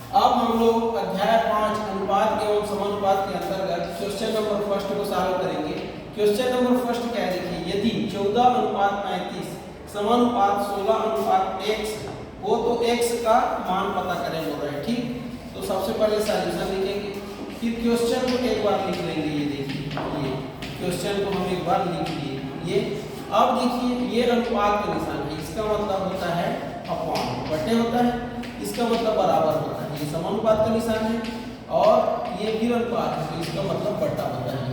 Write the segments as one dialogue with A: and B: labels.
A: अब हम लोग अध्याय 5 अनुपात एवं समानुपात के अंतर्गत क्वेश्चन नंबर फर्स्ट को सॉल्व करेंगे। क्वेश्चन नंबर फर्स्ट क्या है देखिए, यदि 14:35 समानुपात 16:x हो तो x का मान पता करें बोल रहे हैं। ठीक, तो सबसे पहले सॉल्यूशन लिखेंगे, फिर क्वेश्चन को एक बार लिख लेंगे। ये देखिए, ये क्वेश्चन को हम एक बार लिख लिए। ये अब देखिए, ये अनुपात का निशान है, इसका मतलब होता है अपॉन, बटे होता है, इसका मतलब बराबर होता है। ये समानुपात का निशान है और ये फिर अनुपात है, तो इसका मतलब बट्टा होता है।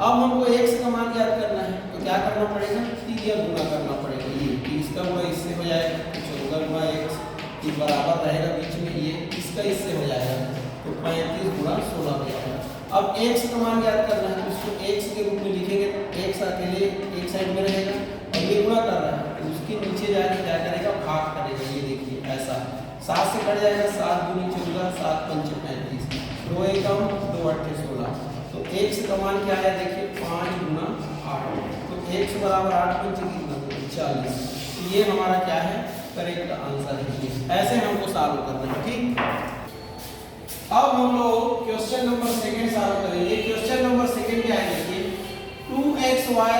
A: अब हमको x का मान याद करना है, तो क्या करना पड़ेगा, 3 गुना करना पड़ेगा। ये इसका गुणा इससे हो जाएगा, 14 गुणा x, ये बराबर रहेगा बीच में, ये इसका इससे हो जाएगा, तो 35 गुणा 16 हो जाएगा। अब x का मान याद करना है, तो उसको x के रूप में लिखेंगे, x अकेले एक साइड में रहेगा और ये गुणा कर रहा है, तो उसके नीचे जाके क्या करेगा, भाग करेगा। ये देखिए ऐसा 7 से कट जाएगा, 7 दूनी 14, 7 पंचे 35, 2 एकम 2 अट्ठे 16। तो x का मान क्या है देखिए, 5 गुना 8, तो x बराबर 8 पंचे कितना 40। तो ये हमारा क्या है, करेक्ट आंसर है। ऐसे हमको सॉल्व करना है। ठीक, अब हम लोग क्वेश्चन नंबर सेकंड सॉल्व करेंगे। क्वेश्चन नंबर सेकंड क्या है देखिए, 2xy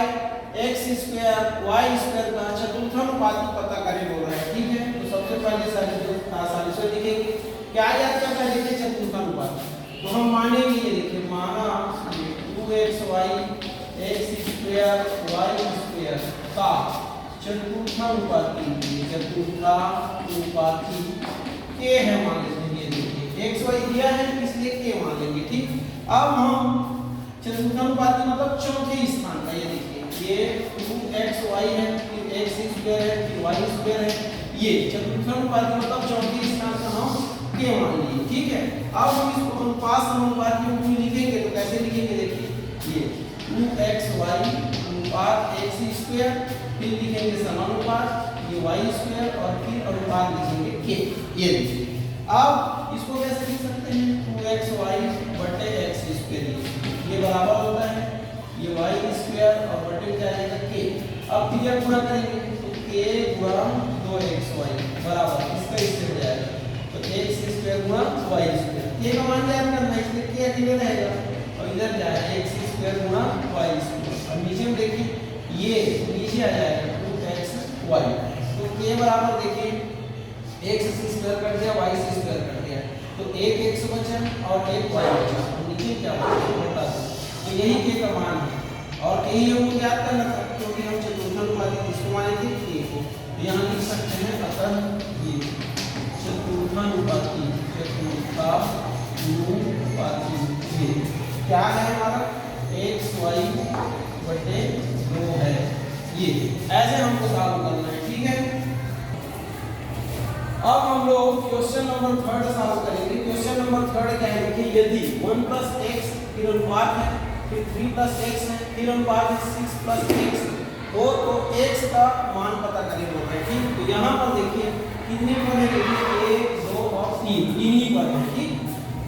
A: x square y square का चतुर्थानुपात पता करें बोल रहा है। ठीक है, तो सबसे पहले सॉल्यूशन लिखेंगे। क्या याद करना है देखिए, चतुर्थानुपात, तो हम मानेंगे, ये देखिए माना 2xy x square y square का चतुर्थानुपाती के है, मान लेते हैं। ये देखिए x y दिया है, इसलिए के मान लेंगे। ठीक, अब हम चतुर्थानुपाती मतलब चौथे स्थान का, ये देखिए ये 2xy है, फिर x स्क्वायर है, फिर y स्क्वायर है, ये चतुर्थानुपाती मतलब चौथे स्थान का हम के मान लिए। ठीक है, अब हम इसको अनुपात समानुपात के रूप में लिखेंगे, तो कैसे लिखेंगे देखिए, ये 2xy अनुपात x स्क्वायर, फिर लिखेंगे समानुपात ये y स्क्वायर और फिर अनुपात लिखेंगे k। ये देखिए, अब इसको कैसे लिख सकते हैं, 2xy बटे x स्क्वायर, ये बराबर होता है ये y स्क्वायर और बटे जाएगा k। अब क्रिया पूरा करेंगे, तो k गुणा 2xy बराबर इसका इससे हो जाएगा, तो x स्क्वायर गुणा y स्क्वायर, k का मान ज्ञात करना है, इसलिए k अकेले रहेगा और इधर जाएगा x स्क्वायर गुणा y स्क्वायर, और नीचे में देखिए ये नीचे आ जाएगा 2xy, तो k बराबर देखिए x से स्क्वायर कट गया, y से स्क्वायर कट गया, तो एक x बचा और एक y बचा, और नीचे क्या बचा, तो यही k का मान है। और यही हमको याद करना था, क्योंकि हम चतुर्थानुपाती किसको मानेंगे, k को, तो यहाँ लिख सकते हैं, अतः ये चतुर्थानुपाती क्या है हमारा, xy बटे 2 है। ये ऐसे हमको सॉल्व करना है। ठीक है, अब हम लोग क्वेश्चन नंबर थर्ड सॉल्व करेंगे। क्वेश्चन नंबर थर्ड क्या है देखिए, यदि 1 + x फिर अनुपात है, फिर 3 + x है, फिर अनुपात है 6 + x हो, तो x का मान पता करें बोल रहे हैं। ठीक, तो यहाँ पर देखिए कितने पर है, देखिए 1 2 और 3 ही पर है। ठीक,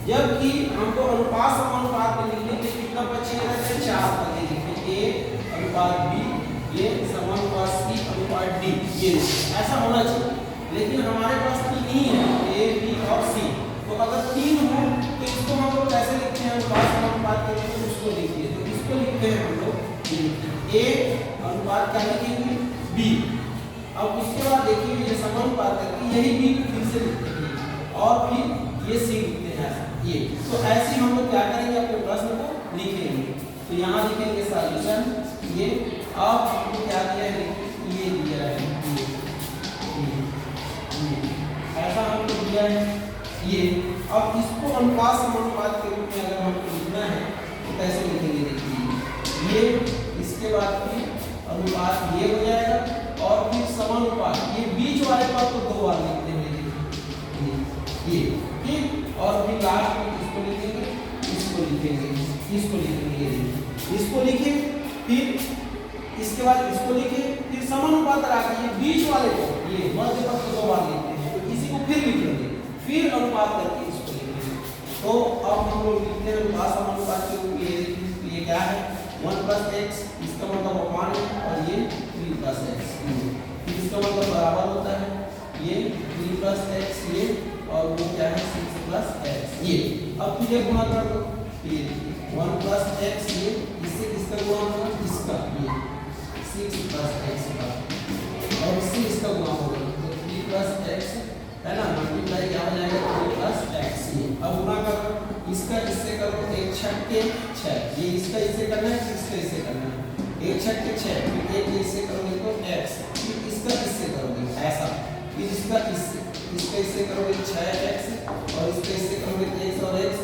A: जबकि हमको अनुपात समानुपात में लिखने के कितना बचेगा, 4 पर देखिए a अनुपात b, ये समानुपात c अनुपात d, ये ऐसा होना चाहिए, लेकिन हमारे पास 3 ही है, a b और c। तो अगर 3 हो तो इसको हम लोग कैसे लिखते हैं, अनुपात समानुपात के रूप में उसको लिखिए, तो इसको लिखते हैं हम लोग a अनुपात क्या लिखेंगे b। अब उसके बाद देखिए ये समानुपात करके यही b को फिर से लिखते हैं और फिर ये c लिखते हैं ये। तो ऐसे हम लोग क्या करेंगे, अपने प्रश्न को लिखेंगे, तो यहाँ लिखेंगे सॉल्यूशन ये। अब हमको क्या दिया है, ये दिया है, ऐसा हमको दिया है ये। अब इसको अनुपात समानुपात के रूप में अगर हमको लिखना है तो कैसे लिखेंगे देखिए, ये इसके बाद फिर अनुपात ये हो जाएगा और फिर समानुपात, ये बीच वाले पर तो 2 बार लिखते हैं ये। ठीक, और फिर लास्ट में इसको लिखेंगे, इसको लिखेंगे, इसको लिखेंगे, इसको लिखें, फिर इसके बाद इसको लिखें, फिर समानुपात रखा ये बीच वाले को, ये मध्य पद को 2 बार लिखते हैं, तो इसी को फिर लिखेंगे, फिर अनुपात करके इसको लिखेंगे। तो अब हम लोग लिखते हैं अनुपात समानुपात के रूप में, ये क्या है 1 + x, इसका मतलब अपमान है, और ये 3 + x, फिर इसका मतलब बराबर होता है ये 3 + x, ये और वो क्या है 6 + अब तुझे गुणा कर दो, ये 1 प्लस एक्स, ये इससे किसका गुणा होगा, इसका, ये 6 प्लस एक्स का, और इससे इसका गुणा होगा तो 3 प्लस एक्स है ना, मल्टीप्लाई क्या हो जाएगा 3 प्लस एक्स। ये अब गुणा करो, इसका इससे करो, 1 छक्के 6, ये इसका इससे करना है, इसका इससे करना है, 1 छक्के 6, फिर एक इससे करोगे तो x, फिर इसका इससे करोगे ऐसा, फिर इसका इससे करोगे 6x, और इसका इससे करोगे x और x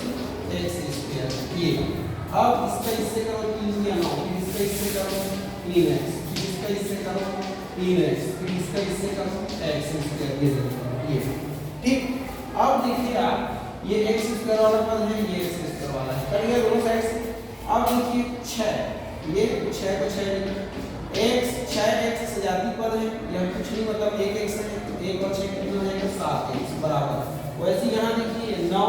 A: स्क्वायर। ये अब इसका इससे करो 3 या 9, फिर इसका इससे करो 3x, फिर इसका इससे करो 3x, फिर इसका इससे करो x स्क्वायर। ये ठीक। अब देखिए आप, ये x स्क्वायर वाला पद है, ये x स्क्वायर वाला है, कट गया दोनों साइड से। अब देखिए 6, ये 6 को 6 x 6x सजाती पद है, यह कुछ नहीं मतलब 1x है, तो 1 और 6 कितना हो जाएगा 7x बराबर। वैसे यहाँ देखिए 9,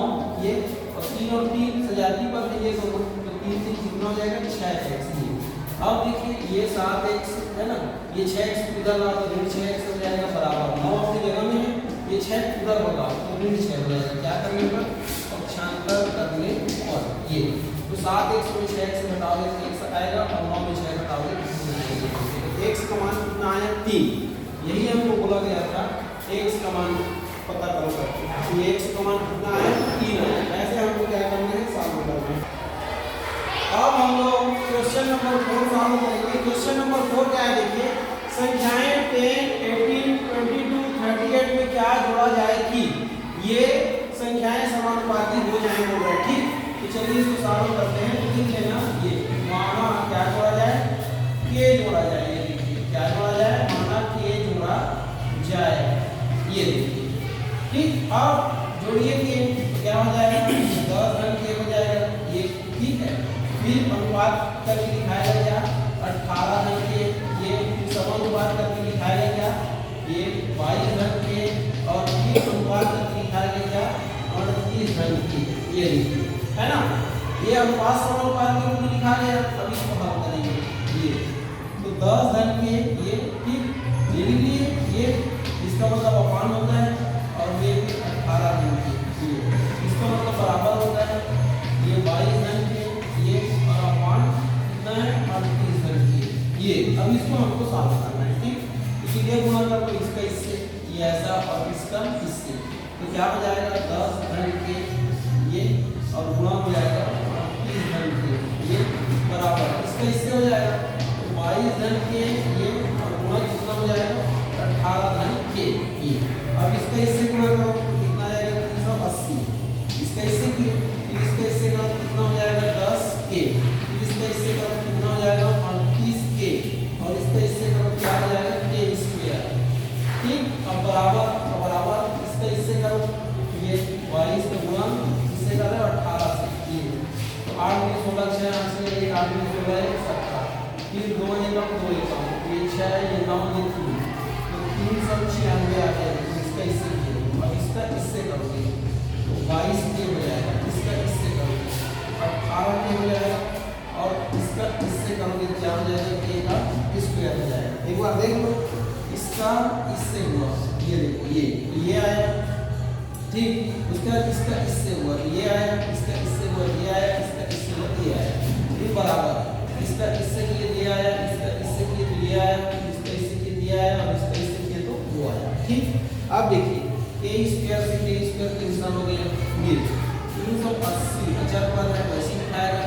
A: ये और 3 और 3 सजाती पद है, ये दोनों, तो 3 से कितना हो जाएगा 6x। ये अब देखिए ये 7x है ना, ये 6x इधर ला तो 6x हो जाएगा बराबर 9 अपनी जगह में है, ये 6 उधर होगा तो 6 हो जाएगा, क्या करने पर पक्षांतर करने पर। ये तो 7x में 6x से घटाओगे तो x आएगा, और 9 में 6 घटाओगे तो x का मान कितना आया 3। यही हमको बोला गया था x का मान पता करो करके, तो x का मान कितना आया 3 आया। ऐसे हमको क्या करना है, सॉल्व करना है। अब हम लोग क्वेश्चन नंबर 4 सॉल्व करेंगे। क्वेश्चन नंबर 4 क्या है, देखिए संख्याएं 10, 18, 22, 38 में क्या जोड़ा जाए कि ये संख्याएं समानुपाती हो जाएंगे, ठीक। तो चलिए इसको सॉल्व करते हैं। लिख लेना, ये माना क्या जोड़ा जाए, के जोड़ा जाए, ये देखिए क्या जोड़ा जाए, माना के जोड़ा जाए, ये देखिए ठीक। अब जोड़िए के, क्या हो जाएगा 10 रन के हो जाएगा, ये ठीक है। फिर अनुपात करके दिखाया गया 18 रन के, ये समानुपात करके दिखाया गया ये 22 रन के, और फिर अनुपात करके दिखाया गया 38 रन के, ये देखिए है ना, ये अनुपात समानुपात के रूप में लिखा गया। अब इसको हल करेंगे, ये तो 10 रन के, ये ठीक ये लिए, ये इसका मतलब अपान होता है, और ये 18 रन के, ये इसका मतलब बराबर होता है, ये 22 रन के, ये और अपान कितना है 38 रन के। ये अब इसको हमको सॉल्व करना है, ठीक। इसीलिए गुणा कर दो इसका इससे, ये ऐसा, और इसका इससे, तो क्या हो जाएगा 10 रन के, ये और गुणा हो जाएगा 38 रन के, ये बराबर इसका इससे हो जाएगा, तो 22 रन के, ये और गुणा कितना हो जाएगा 18 रन के, ये। अब इसका इससे गुणा करो कितना आ जाएगा 380, इसका इससे किया, फिर इसका इससे करो कितना हो जाएगा 10 के, फिर इसका इससे करो कितना हो जाएगा 38 के, और इसका इससे करो क्या हो जाएगा के स्क्वायर, ठीक। अब बराबर इसका इससे करो, ये 22 का गुणा इससे करो 18 से, ये तो 8 में 16 6 8 से, ये 8 में 16 है 17, फिर 2 एकम 2 एकम, ये 6 ये 9 ये 3, तो 396 आ जाएगा। इसका इससे किया, अब इसका इससे करोगे तो 22 के हो जाएगा, इसका इससे करोगे 18 के हो जाएगा, और इसका इससे करोगे क्या हो जाएगा के का स्क्वायर हो जाएगा। एक बार देख लो, इसका इससे हुआ, ये देखो ये आया, ठीक। उसके बाद इसका इससे हुआ, ये आया, इसका इससे हुआ, ये आया, इसका इससे हुआ, ये आया, ये बराबर इसका इससे किया ये आया, इसका इससे किया तो ये आया, इसका इससे किया ये आया, और इसका इससे किया तो वो आया, ठीक। अब देखिए के स्क्वायर से के स्क्वायर कैंसिल हो गया, ये 380 अचर पद है, वैसे ही उठाएगा,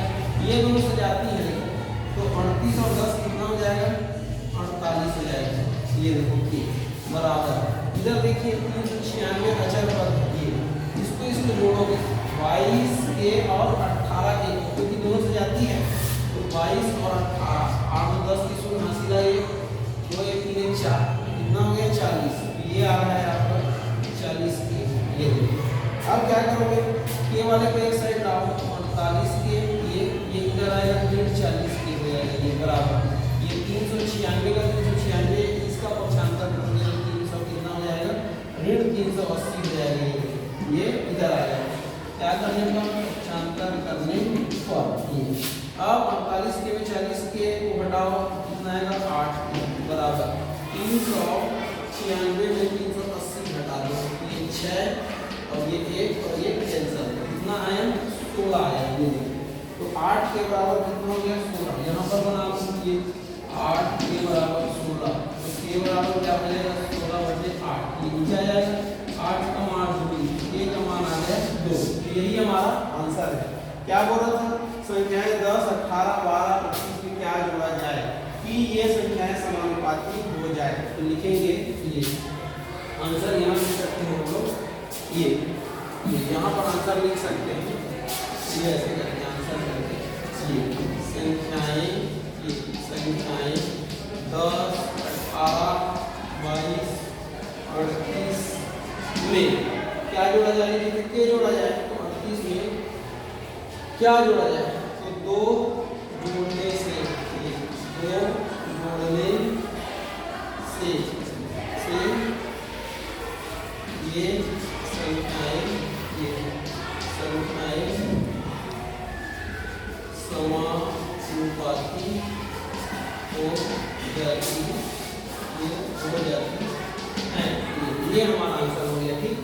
A: ये दोनों से जाती है, तो 38 और 10 कितना हो जाएगा 48 हो जाएगा, ये देखो के बराबर। इधर देखिए 396 अचर पद, ये इसको जोड़ोगे 22 के और 18 के, क्योंकि दोनों से जाती है, तो 22 और 18, 8 और 10 की शून्य हासिल है, 2 1 3 4 कितना हो गया 40, ये आ रहा है आपका 40 के, ये देखिए। अब क्या करोगे, के वाले को एक साइड लाओ, 48 के, ये इधर आएगा 40 के हो जाएगा, ये बराबर, ये 396 का 396, इसका पक्षांतर करोगे 300 कितना हो जाएगा 380 हो जाएगा, ये इधर आएगा, क्या करने पर पक्षांतर करने पर। ये अब 48 के में 40 के को घटाओ कितना आएगा 8 बराबर 396 में 380 घटा दो, ये 6 और ये 1 और ये कैंसिल, कितना आया 16 आया। ये तो 8 के बराबर कितना हो गया 16। यहाँ पर बना लीजिए 8 के बराबर 16, तो के बराबर क्या बनेगा 16 बटे 8, ये नीचे आ जाएगा। 8 का मान 2, के का मान आ गया 2। तो यही हमारा आंसर है। क्या बोल रहा था, संख्याएं 10, 18, 12, 25 में क्या जोड़ा जाए कि ये संख्याएं समानुपाती हो जाए। तो लिखेंगे ये आंसर यहाँ लिख सकते हैं हम लोग, ये यहाँ पर आंसर लिख सकते हैं, ये ऐसे करके आंसर करके ये संख्याएं 10, 18, 22, 38 में क्या जोड़ा जाए, के जोड़ा जाए। तो 38 में क्या जोड़ा जाए, तो 2 जोड़ने से, 2 जोड़ने से ये संख्याएं समानुपाती हो जाती हैं। ये हमारा आंसर हो गया। ठीक।